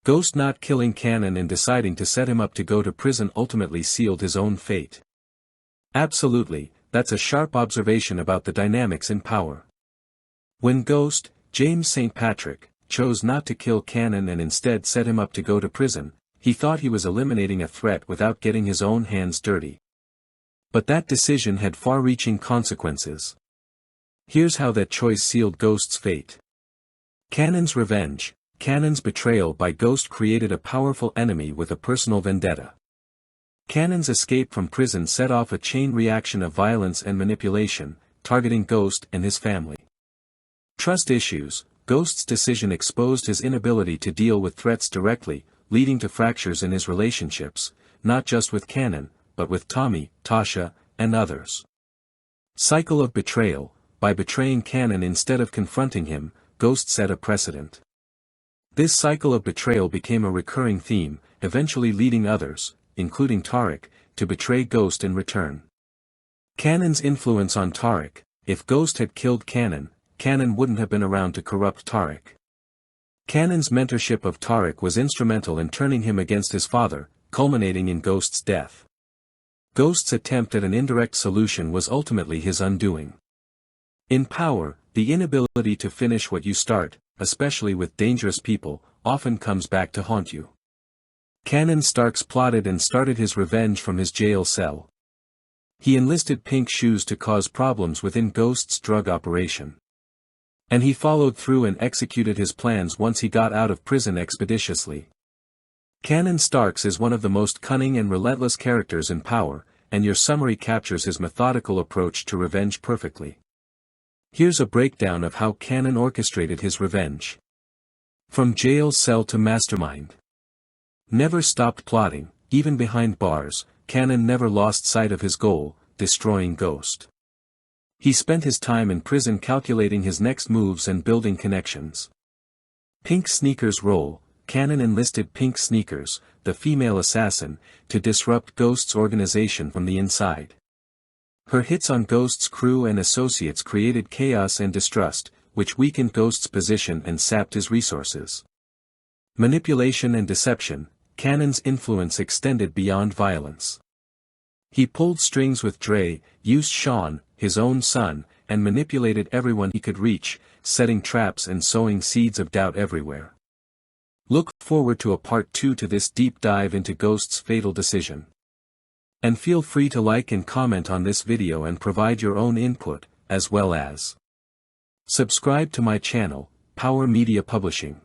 Ghost not killing Kanan and deciding to set him up to go to prison ultimately sealed his own fate. Absolutely, that's a sharp observation about the dynamics in power. When Ghost, James St. Patrick, chose not to kill Kanan and instead set him up to go to prison, he thought he was eliminating a threat without getting his own hands dirty. But that decision had far-reaching consequences. Here's how that choice sealed Ghost's fate. Kanan's revenge. Kanan's betrayal by Ghost created a powerful enemy with a personal vendetta. Kanan's escape from prison set off a chain reaction of violence and manipulation, targeting Ghost and his family. Trust issues. Ghost's decision exposed his inability to deal with threats directly, leading to fractures in his relationships, not just with Kanan, but with Tommy, Tasha, and others. Cycle of betrayal. By betraying Kanan instead of confronting him, Ghost set a precedent. This cycle of betrayal became a recurring theme, eventually leading others, including Tariq, to betray Ghost in return. Kanan's influence on Tariq. If Ghost had killed Kanan, Kanan wouldn't have been around to corrupt Tariq. Kanan's mentorship of Tariq was instrumental in turning him against his father, culminating in Ghost's death. Ghost's attempt at an indirect solution was ultimately his undoing. In power, the inability to finish what you start, especially with dangerous people, often comes back to haunt you. Kanan Starks plotted and started his revenge from his jail cell. He enlisted Pink Shoes to cause problems within Ghost's drug operation. And he followed through and executed his plans once he got out of prison expeditiously. Kanan Starks is one of the most cunning and relentless characters in power, and your summary captures his methodical approach to revenge perfectly. Here's a breakdown of how Kanan orchestrated his revenge. From jail cell to mastermind. Never stopped plotting, even behind bars. Kanan never lost sight of his goal, destroying Ghost. He spent his time in prison calculating his next moves and building connections. Pink Sneakers role. Kanan enlisted Pink Sneakers, the female assassin, to disrupt Ghost's organization from the inside. Her hits on Ghost's crew and associates created chaos and distrust, which weakened Ghost's position and sapped his resources. Manipulation and deception. Kanan's influence extended beyond violence. He pulled strings with Dre, used Sean, his own son, and manipulated everyone he could reach, setting traps and sowing seeds of doubt everywhere. Look forward to a part 2 to this deep dive into Ghost's fatal decision. And feel free to like and comment on this video and provide your own input, as well as subscribe to my channel, Power Media Publishing.